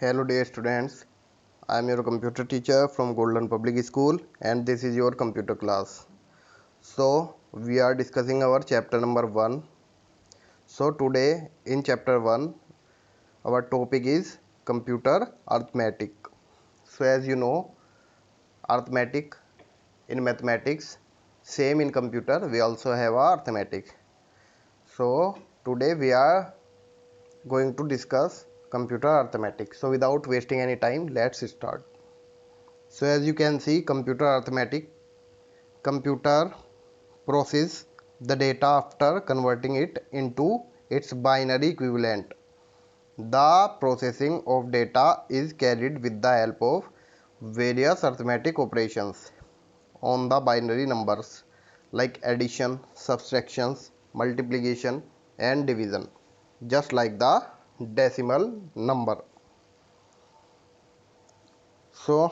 Hello dear students, I am your computer teacher from Golden Public School and this is your computer class. So we are discussing our chapter number 1. So today in chapter 1 our topic is computer arithmetic. So as you know, arithmetic in mathematics, same in computer we also have arithmetic. So today we are going to discuss computer arithmetic. So without wasting any time, let's start. So as you can see, computer process the data after converting it into its binary equivalent. The processing of data is carried with the help of various arithmetic operations on the binary numbers like addition, subtractions, multiplication and division, just like the decimal number. So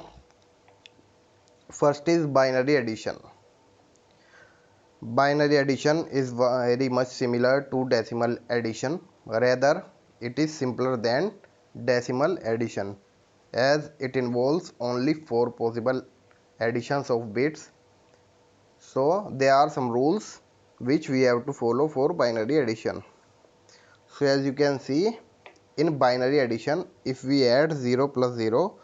first is binary addition. Binary addition is very much similar to decimal addition. Rather, it is simpler than decimal addition as it involves only 4 possible additions of bits. So, there are some rules which we have to follow for binary addition. So, as you can see, in binary addition, if we add 0 plus 0,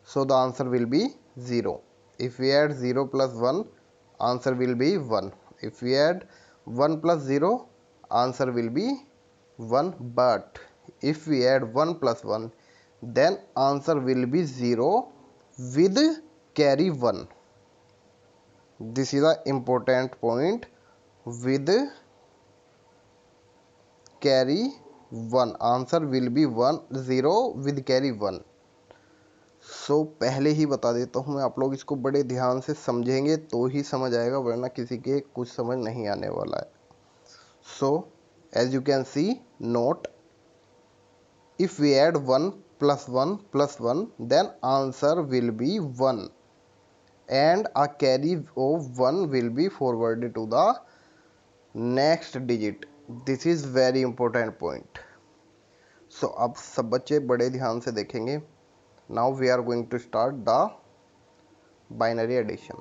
so the answer will be 0. If we add 0 plus 1, answer will be 1. If we add 1 plus 0, answer will be 1. But if we add 1 plus 1, then answer will be 0 with carry 1. This is an important point. With carry 1, answer will be 1 0 with carry 1. सो पहले ही बता देता हूँ मैं, आप लोग इसको बड़े ध्यान से समझेंगे तो ही समझ आएगा, वरना किसी के कुछ समझ नहीं आने वाला है. So as you can see, note if we add 1 plus 1 then answer will be 1 and a carry of 1 will be forwarded to the next digit. This is very important point. सो अब सब बच्चे बड़े ध्यान से देखेंगे. Now we are going to start the binary addition.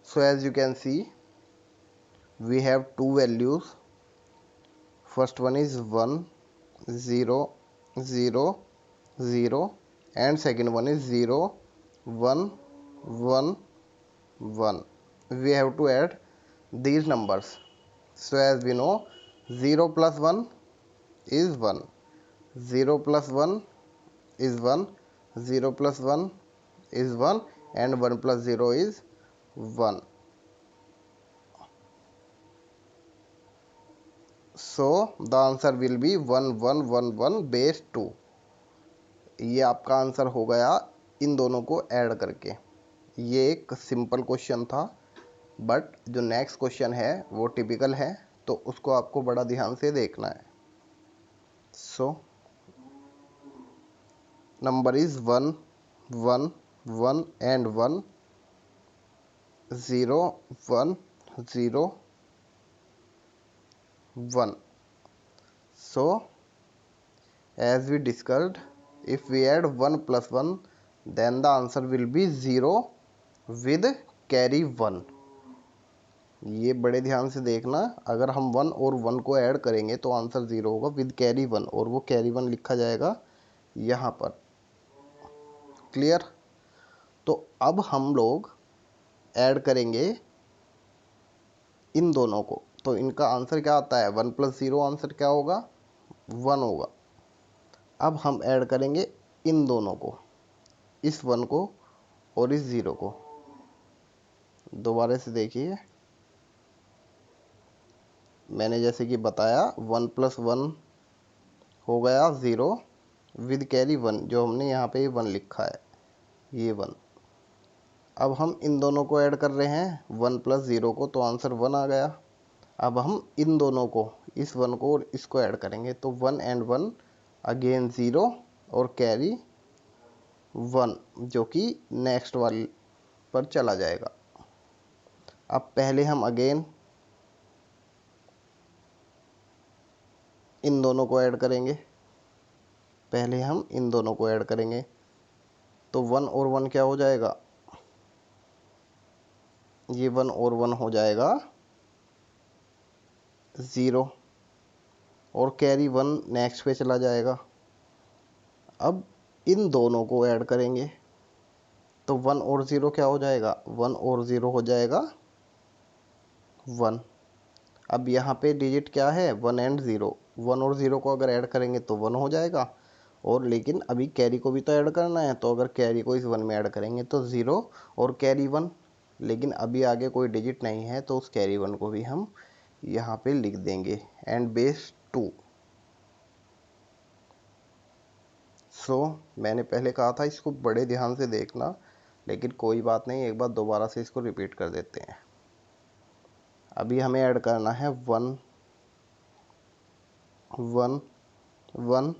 So as you can see, we have two values. First one is 1 0 0 0 and second one is 0 1 1 1. We have to add these numbers. So as we know, 0 plus 1 is 1, 0 plus 1 is 1, 0 plus 1 is 1 and 1 plus 0 is 1. So the answer will be 1 1 1 1 base 2. ये आपका answer हो गया इन दोनों को add करके. ये एक simple question था, बट जो नेक्स्ट क्वेश्चन है वो टिपिकल है, तो उसको आपको बड़ा ध्यान से देखना है. So number is 1 1 1 and 1 0 1 0 1. So as we discussed, if we add 1 plus 1 then the answer will be 0 with carry 1. ये बड़े ध्यान से देखना, अगर हम 1 और 1 को ऐड करेंगे तो आंसर 0 होगा विद कैरी 1 और वो कैरी 1 लिखा जाएगा यहाँ पर. क्लियर? तो अब हम लोग ऐड करेंगे इन दोनों को, तो इनका आंसर क्या आता है? 1 प्लस 0 आंसर क्या होगा? 1 होगा. अब हम ऐड करेंगे इन दोनों को, इस 1 को और इस 0 को. दोबारा से देखिए, मैंने जैसे कि बताया 1 प्लस 1 हो गया 0 विद कैरी 1, जो हमने यहाँ पे 1 लिखा है, ये 1. अब हम इन दोनों को ऐड कर रहे हैं 1 प्लस 0 को, तो आंसर 1 आ गया. अब हम इन दोनों को, इस 1 को और इसको ऐड करेंगे, तो 1 and 1 अगेन 0 और कैरी 1, जो कि नेक्स्ट वाले पर चला जाएगा. अब पहले हम अगेन इन दोनों को ऐड करेंगे. पहले हम इन दोनों को ऐड करेंगे, तो 1 और 1 क्या हो जाएगा, ये 1 और 1 हो जाएगा 0 और कैरी 1 नेक्स्ट पे चला जाएगा। अब इन दोनों को ऐड करेंगे तो 1 और 0 क्या हो जाएगा, 1 और 0 हो जाएगा 1। अब यहाँ पे डिजिट क्या है, 1 एंड 0, 1 और 0 को अगर ऐड करेंगे तो 1 हो जाएगा। और लेकिन अभी कैरी को भी तो ऐड करना है, तो अगर कैरी को इस 1 में ऐड करेंगे तो 0 और कैरी 1, लेकिन अभी आगे कोई डिजिट नहीं है तो उस कैरी 1 को भी हम यहाँ पे लिख देंगे एंड बेस 2। मैंने पहले कहा था इसको बड़े ध्यान से देखना, लेकिन कोई बात नहीं, एक बार दोबारा से इसको रिपीट कर देते हैं। अभी हमें ऐड करना है 1 1 1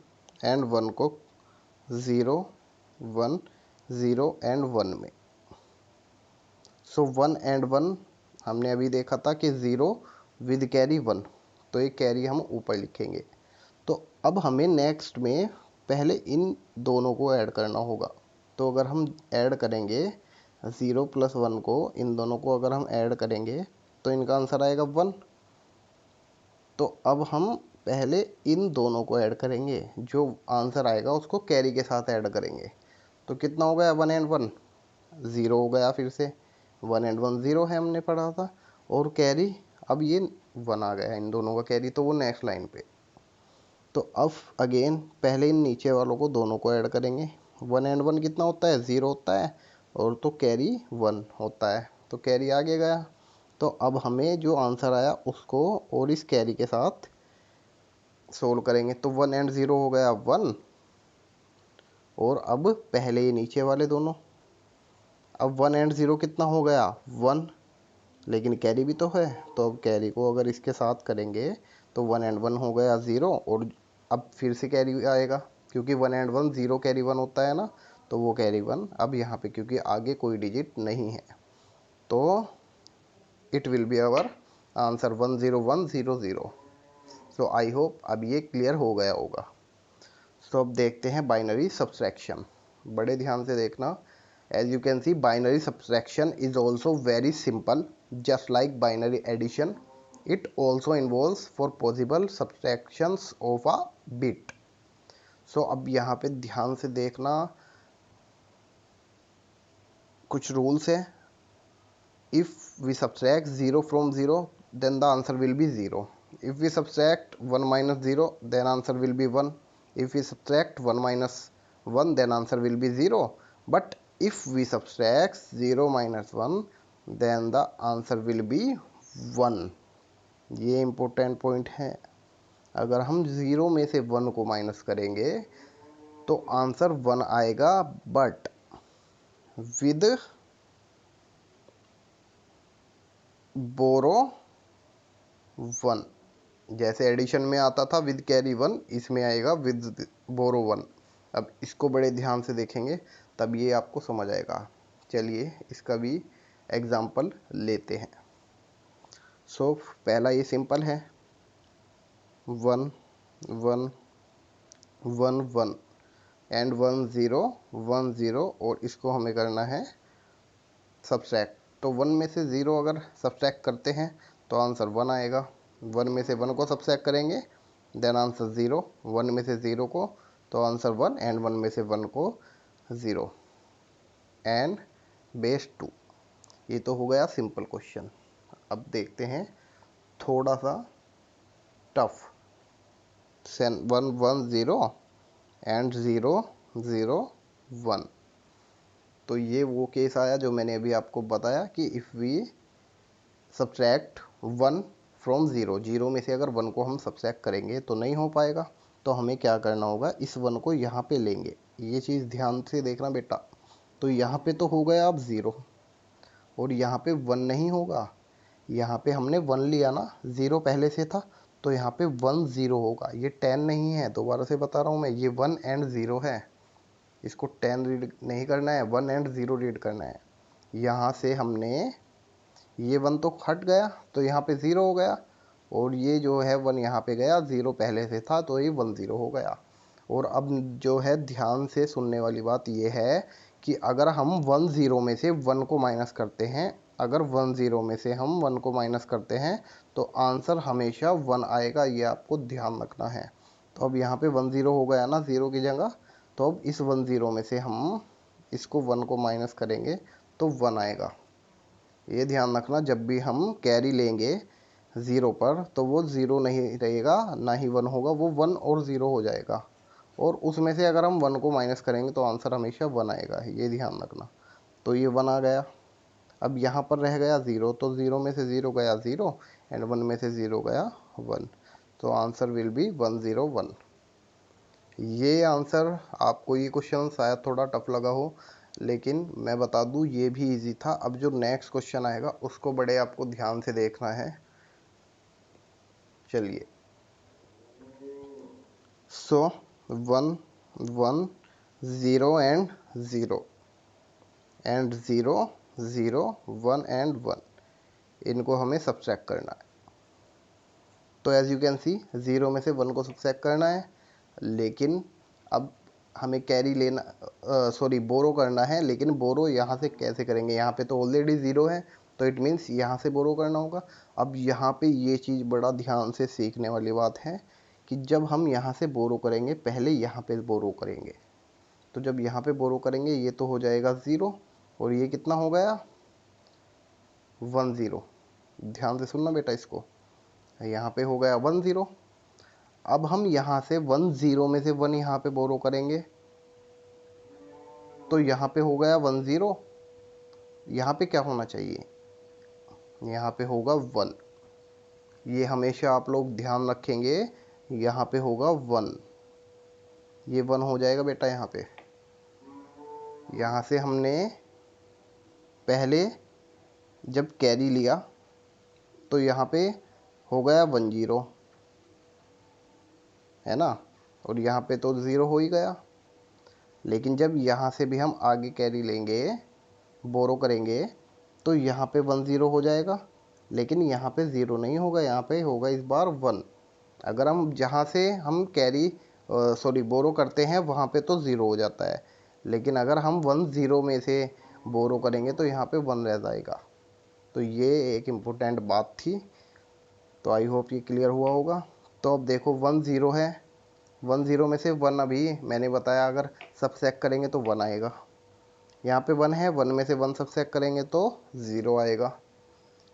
एंड 1 को 0 1 0 एंड 1 में। 1 एंड 1 हमने अभी देखा था कि 0 विद कैरी 1, तो ये कैरी हम ऊपर लिखेंगे। तो अब हमें नेक्स्ट में पहले इन दोनों को ऐड करना होगा। तो अगर हम ऐड करेंगे 0 प्लस 1 को, इन दोनों को अगर हम ऐड करेंगे तो इनका आंसर आएगा 1। तो अब हम पहले इन दोनों को ऐड करेंगे, जो आंसर आएगा उसको कैरी के साथ ऐड करेंगे। तो कितना हो गया, 1 एंड 1 0 हो गया, फिर से 1 एंड 1 0 है हमने पढ़ा था, और कैरी अब ये 1 आ गया इन दोनों का कैरी, तो वो नेक्स्ट लाइन पे। तो अब अगेन पहले इन नीचे वालों को दोनों को ऐड करेंगे। 1 एंड 1 कितना होता है, 0 होता है, और तो कैरी 1 होता है, तो कैरी आगे गया। तो अब हमें जो आंसर आया उसको और इस कैरी के साथ सोल्व करेंगे। तो 1 एंड 0 हो गया 1, और अब पहले ये नीचे वाले दोनों, अब 1 एंड 0 कितना हो गया 1, लेकिन कैरी भी तो है, तो अब कैरी को अगर इसके साथ करेंगे तो 1 एंड 1 हो गया 0, और अब फिर से कैरी आएगा, क्योंकि 1 एंड 1 0 कैरी 1 होता है ना, तो वो कैरी 1 अब यहाँ पे, क्योंकि आगे कोई डिजिट नहीं है, तो it will be our answer 10100। So I hope अब ये क्लियर हो गया होगा। अब देखते हैं बाइनरी सब्सट्रैक्शन, बड़े ध्यान से देखना। As you can see, binary subtraction is also very simple, just like binary addition. It also involves four possible subtractions of a bit. अब यहाँ पे ध्यान से देखना, कुछ रूल्स है। If we subtract 0 from 0, then the answer will be 0. If we subtract 1 minus 0, then answer will be 1. If we subtract 1 minus 1, then answer will be 0. But if we subtract 0 minus 1, then the answer will be 1. ये important point है। अगर हम 0 में से 1 को minus करेंगे तो answer 1 आएगा, बट विद बोरो 1। जैसे एडिशन में आता था विद कैरी 1, इसमें आएगा विद बोरो 1। अब इसको बड़े ध्यान से देखेंगे तब ये आपको समझ आएगा। चलिए इसका भी एग्जाम्पल लेते हैं। पहला ये सिंपल है, 1 1 1 1 एंड 1 0 1 0, और इसको हमें करना है सब्सट्रैक्ट। तो 1 में से 0 अगर सब्सट्रैक्ट करते हैं तो आंसर 1 आएगा। 1 में से 1 को सब्सट्रैक्ट करेंगे देन आंसर 0, 1 में से 0 को तो आंसर 1, एंड 1 में से 1 को 0 एंड बेस 2। ये तो हो गया सिंपल क्वेश्चन। अब देखते हैं थोड़ा सा टफ। 1 1 0 एंड 0 0 1। तो ये वो केस आया जो मैंने अभी आपको बताया कि इफ़ वी सब्ट्रैक्ट 1 फ्रॉम 0, 0 में से अगर 1 को हम सब्ट्रैक्ट करेंगे तो नहीं हो पाएगा। तो हमें क्या करना होगा, इस 1 को यहाँ पे लेंगे। ये चीज़ ध्यान से देखना बेटा। तो यहाँ पे तो हो गया अब 0, और यहाँ पे 1 नहीं होगा, यहाँ पे हमने 1 लिया ना, 0 पहले से था, तो यहाँ पे 1 0 होगा। ये 10 नहीं है, दोबारा से बता रहा हूँ मैं, ये 1 एंड 0 है। इसको 10 रीड नहीं करना है, 1 एंड 0 रीड करना है। यहाँ से हमने ये 1 तो हट गया, तो यहाँ पे 0 हो गया, और ये जो है 1 यहाँ पे गया, 0 पहले से था तो ये 1 0 हो गया। और अब जो है ध्यान से सुनने वाली बात ये है कि अगर हम 1 0 में से 1 को माइनस करते हैं, अगर 1 0 में से हम 1 को माइनस करते हैं तो आंसर हमेशा 1 आएगा, ये आपको ध्यान रखना है। तो अब यहाँ पे 1 0 हो गया ना 0 की जगह, तो अब इस 1 0 में से हम इसको 1 को माइनस करेंगे तो 1 आएगा। ये ध्यान रखना, जब भी हम कैरी लेंगे 0 पर तो वो 0 नहीं रहेगा, ना ही 1 होगा, वो 1 और 0 हो जाएगा। और उसमें से अगर हम 1 को माइनस करेंगे तो आंसर हमेशा 1 आएगा, ये ध्यान रखना। तो ये 1 आ गया। अब यहाँ पर रह गया 0, तो 0 में से 0 गया 0 एंड 1 में से 0 गया 1, तो आंसर विल बी 1 0 1। ये आंसर आपको ये क्वेश्चन शायद थोड़ा टफ लगा हो, लेकिन मैं बता दूं ये भी इजी था। अब जो नेक्स्ट क्वेश्चन आएगा उसको बड़े आपको ध्यान से देखना है। चलिए, सो 1 1 0 एंड 0 एंड 0 0 1 एंड 1, इनको हमें सब्ट्रैक्ट करना है। तो एज यू कैन सी 0 में से 1 को सब्ट्रैक्ट करना है, लेकिन अब हमें कैरी लेना, सॉरी बोरो करना है। लेकिन बोरो यहाँ से कैसे करेंगे, यहाँ पे तो ऑलरेडी 0 है, तो इट मीन्स यहाँ से बोरो करना होगा। अब यहाँ पे ये चीज़ बड़ा ध्यान से सीखने वाली बात है कि जब हम यहाँ से बोरो करेंगे पहले यहाँ पे बोरो करेंगे। तो जब यहाँ पे बोरो करेंगे ये तो हो जाएगा 0 और ये कितना हो गया 1 0। ध्यान से सुनना बेटा इसको, यहाँ पे हो गया 1 0। अब हम यहाँ से 1 0 में से 1 यहाँ पे बोरो करेंगे तो यहाँ पे हो गया 1 0। यहाँ पे क्या होना चाहिए, यहाँ पे होगा 1। ये हमेशा आप लोग ध्यान रखेंगे, यहाँ पे होगा 1, ये 1 हो जाएगा बेटा। यहाँ पे यहाँ से हमने पहले जब कैरी लिया तो यहाँ पे हो गया 1 0, है ना, और यहाँ पे तो 0 हो ही गया। लेकिन जब यहाँ से भी हम आगे कैरी लेंगे, बोरो करेंगे, तो यहाँ पे 1 0 हो जाएगा, लेकिन यहाँ पे 0 नहीं होगा, यहाँ पे होगा इस बार 1। अगर हम जहाँ से हम कैरी सॉरी बोरो करते हैं वहाँ पे तो 0 हो जाता है, लेकिन अगर हम 1 0 में से बोरो करेंगे तो यहाँ पे 1 रह जाएगा। तो ये एक इम्पोर्टेंट बात थी, तो आई होप ये क्लियर हुआ होगा। तो अब देखो 1 0 है, 1 0 में से 1 अभी मैंने बताया अगर सबट्रैक्ट करेंगे तो 1 आएगा। यहाँ पे 1 है, 1 में से 1 सबट्रैक्ट करेंगे तो 0 आएगा।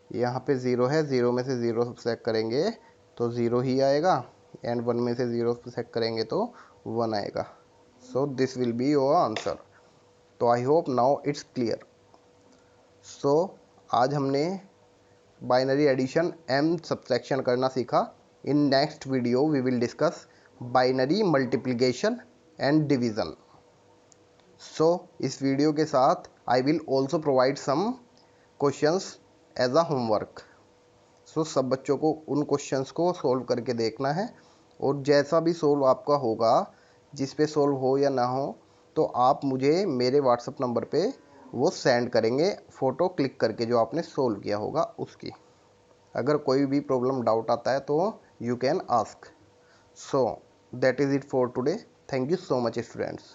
यहाँ पे 0 है, 0 में से 0 सबट्रैक्ट करेंगे तो 0 ही आएगा, एंड 1 में से 0 सबट्रैक्ट करेंगे तो 1 आएगा। So this will be your answer. तो I hope now it's clear. So आज हमने बाइनरी एडिशन एंड सब्ट्रैक्शन करना सीखा। In next video we will discuss binary multiplication and division. So इस वीडियो के साथ I will also provide some questions as a homework. So सब बच्चों को उन क्वेश्चंस को सॉल्व करके देखना है, और जैसा भी सोल्व आपका होगा, जिस पे सोल्व हो या ना हो, तो आप मुझे मेरे व्हाट्सएप नंबर पे वो सेंड करेंगे फ़ोटो क्लिक करके जो आपने सोल्व किया होगा उसकी। अगर कोई भी प्रॉब्लम डाउट आता है तो you can ask. So that is it for today. Thank you so much students.